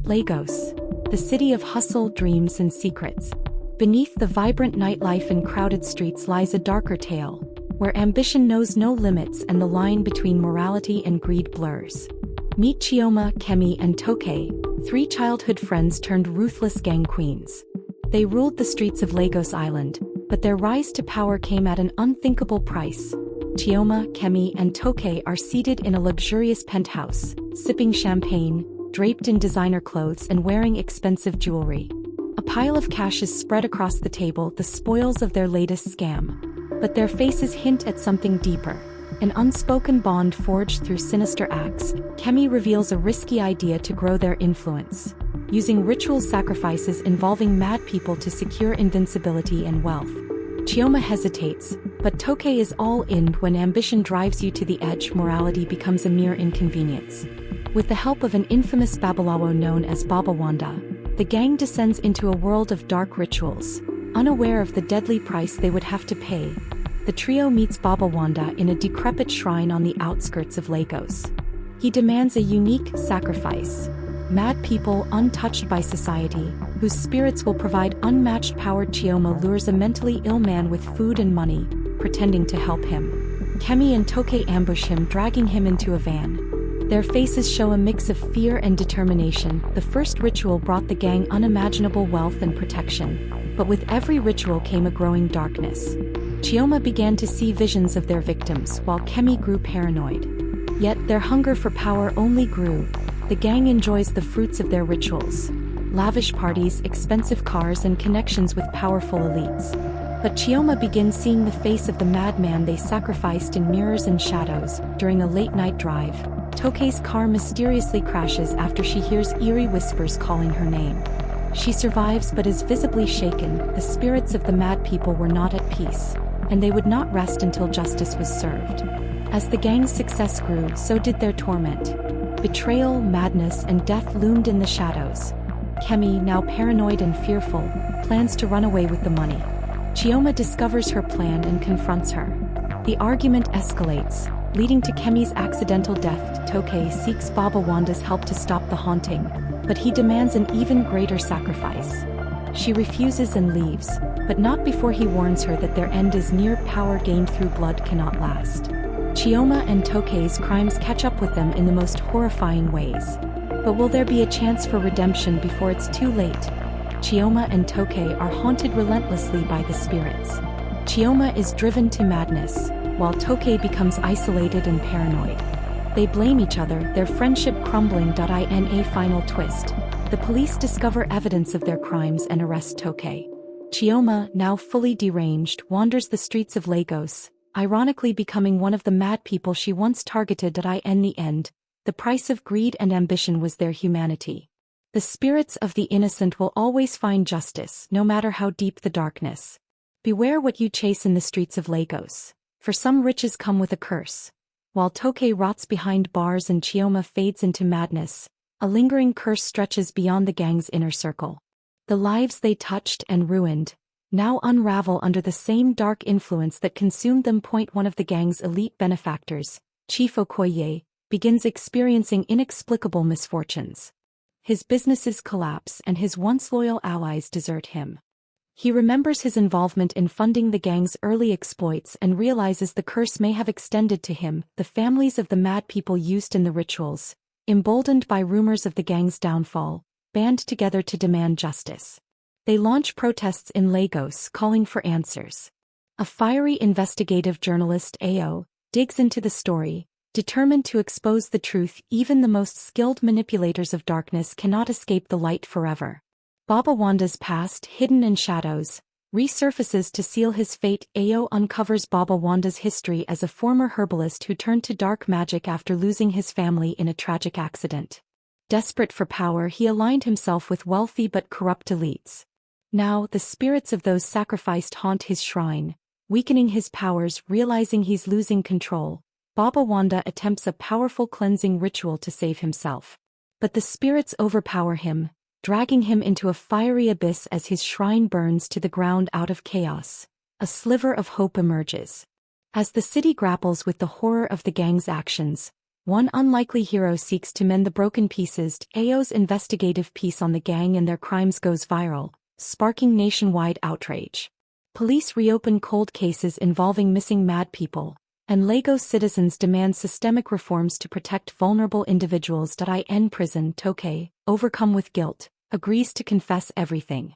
Lagos, the city of hustle, dreams, and secrets. Beneath the vibrant nightlife and crowded streets lies a darker tale, where ambition knows no limits and the line between morality and greed blurs. Meet Chioma, Kemi, and Toke, three childhood friends turned ruthless gang queens. They ruled the streets of Lagos Island, but their rise to power came at an unthinkable price. Chioma, Kemi, and Toke are seated in a luxurious penthouse, sipping champagne, draped in designer clothes and wearing expensive jewelry. A pile of cash is spread across the table, the spoils of their latest scam. But their faces hint at something deeper. An unspoken bond forged through sinister acts. Kemi reveals a risky idea to grow their influence, using ritual sacrifices involving mad people to secure invincibility and wealth. Chioma hesitates, but Toke is all in. When ambition drives you to the edge, morality becomes a mere inconvenience. With the help of an infamous Babalawo known as Baba Wanda, the gang descends into a world of dark rituals. Unaware of the deadly price they would have to pay, the trio meets Baba Wanda in a decrepit shrine on the outskirts of Lagos. He demands a unique sacrifice. Mad people untouched by society, whose spirits will provide unmatched power. Chioma lures a mentally ill man with food and money, pretending to help him. Kemi and Toke ambush him, dragging him into a van. Their faces show a mix of fear and determination. The first ritual brought the gang unimaginable wealth and protection, but with every ritual came a growing darkness. Chioma began to see visions of their victims, while Kemi grew paranoid. Yet their hunger for power only grew. The gang enjoys the fruits of their rituals: lavish parties, expensive cars, and connections with powerful elites. But Chioma begins seeing the face of the madman they sacrificed in mirrors and shadows. During a late-night drive, Toke's car mysteriously crashes after she hears eerie whispers calling her name. She survives but is visibly shaken. The spirits of the mad people were not at peace, and they would not rest until justice was served. As the gang's success grew, so did their torment. Betrayal, madness, and death loomed in the shadows. Kemi, now paranoid and fearful, plans to run away with the money. Chioma discovers her plan and confronts her. The argument escalates, leading to Kemi's accidental death. Toke seeks Baba Wanda's help to stop the haunting, but he demands an even greater sacrifice. She refuses and leaves, but not before he warns her that their end is near. Power gained through blood cannot last. Chioma and Toke's crimes catch up with them in the most horrifying ways. But will there be a chance for redemption before it's too late? Chioma and Toke are haunted relentlessly by the spirits. Chioma is driven to madness, while Toke becomes isolated and paranoid. They blame each other, their friendship crumbling. In a final twist, the police discover evidence of their crimes and arrest Toke. Chioma, now fully deranged, wanders the streets of Lagos, ironically becoming one of the mad people she once targeted. In the end, the price of greed and ambition was their humanity. The spirits of the innocent will always find justice, no matter how deep the darkness. Beware what you chase in the streets of Lagos, for some riches come with a curse. While Toke rots behind bars and Chioma fades into madness, a lingering curse stretches beyond the gang's inner circle. The lives they touched and ruined now unravel under the same dark influence that consumed them. One of the gang's elite benefactors, Chief Okoye, begins experiencing inexplicable misfortunes. His businesses collapse and his once loyal allies desert him. He remembers his involvement in funding the gang's early exploits and realizes the curse may have extended to him. The families of the mad people used in the rituals, emboldened by rumors of the gang's downfall, band together to demand justice. They launch protests in Lagos calling for answers. A fiery investigative journalist, Ao, digs into the story, determined to expose the truth. Even the most skilled manipulators of darkness cannot escape the light forever. Baba Wanda's past, hidden in shadows, resurfaces to seal his fate. Ao uncovers Baba Wanda's history as a former herbalist who turned to dark magic after losing his family in a tragic accident. Desperate for power, he aligned himself with wealthy but corrupt elites. Now, the spirits of those sacrificed haunt his shrine, weakening his powers. Realizing he's losing control, Baba Wanda attempts a powerful cleansing ritual to save himself. But the spirits overpower him, dragging him into a fiery abyss. As his shrine burns to the ground out of chaos, a sliver of hope emerges. As the city grapples with the horror of the gang's actions, One unlikely hero seeks to mend the broken pieces. AO's investigative piece on the gang and their crimes goes viral, sparking nationwide outrage. Police reopen cold cases involving missing mad people, and Lagos citizens demand systemic reforms to protect vulnerable individuals. In prison, Toke, overcome with guilt, agrees to confess everything.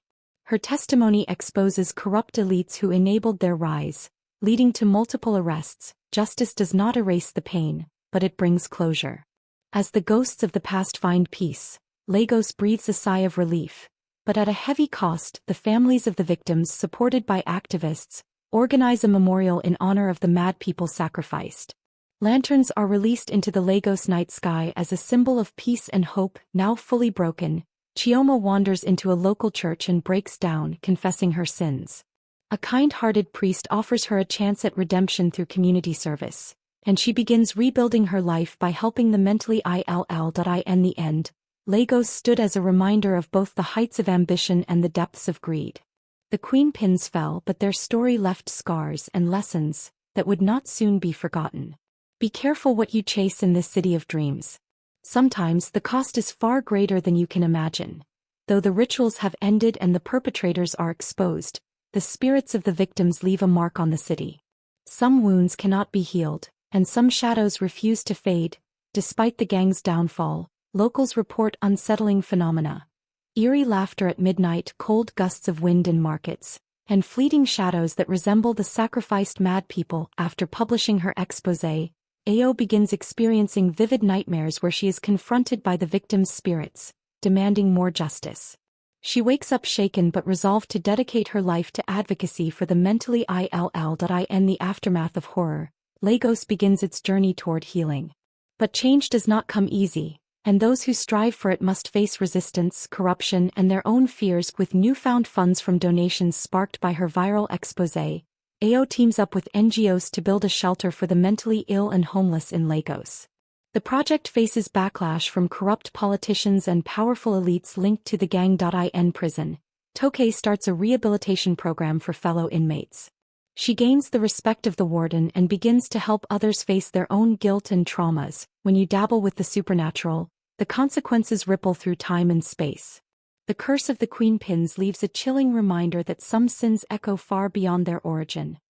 Her testimony exposes corrupt elites who enabled their rise, leading to multiple arrests. Justice does not erase the pain, but it brings closure. As the ghosts of the past find peace, Lagos breathes a sigh of relief, but at a heavy cost. The families of the victims, supported by activists, organize a memorial in honor of the mad people sacrificed. Lanterns are released into the Lagos night sky as a symbol of peace and hope. Now fully broken, Chioma wanders into a local church and breaks down, confessing her sins. A kind-hearted priest offers her a chance at redemption through community service, and she begins rebuilding her life by helping the mentally ill. In the end, Lagos stood as a reminder of both the heights of ambition and the depths of greed. The queen pins fell, but their story left scars and lessons that would not soon be forgotten. Be careful what you chase in this city of dreams. Sometimes the cost is far greater than you can imagine. Though the rituals have ended and the perpetrators are exposed, the spirits of the victims leave a mark on the city. Some wounds cannot be healed, and some shadows refuse to fade. Despite the gang's downfall, locals report unsettling phenomena. Eerie laughter at midnight, cold gusts of wind in markets, and fleeting shadows that resemble the sacrificed mad people. After publishing her exposé, AO begins experiencing vivid nightmares where she is confronted by the victims' spirits, demanding more justice. She wakes up shaken but resolved to dedicate her life to advocacy for the mentally ill. In the aftermath of horror, Lagos begins its journey toward healing. But change does not come easy, and those who strive for it must face resistance, corruption, and their own fears. With newfound funds from donations sparked by her viral exposé, AO teams up with NGOs to build a shelter for the mentally ill and homeless in Lagos. The project faces backlash from corrupt politicians and powerful elites linked to the gang. In prison, Toke starts a rehabilitation program for fellow inmates. She gains the respect of the warden and begins to help others face their own guilt and traumas. When you dabble with the supernatural, the consequences ripple through time and space. The curse of the queen pins leaves a chilling reminder that some sins echo far beyond their origin.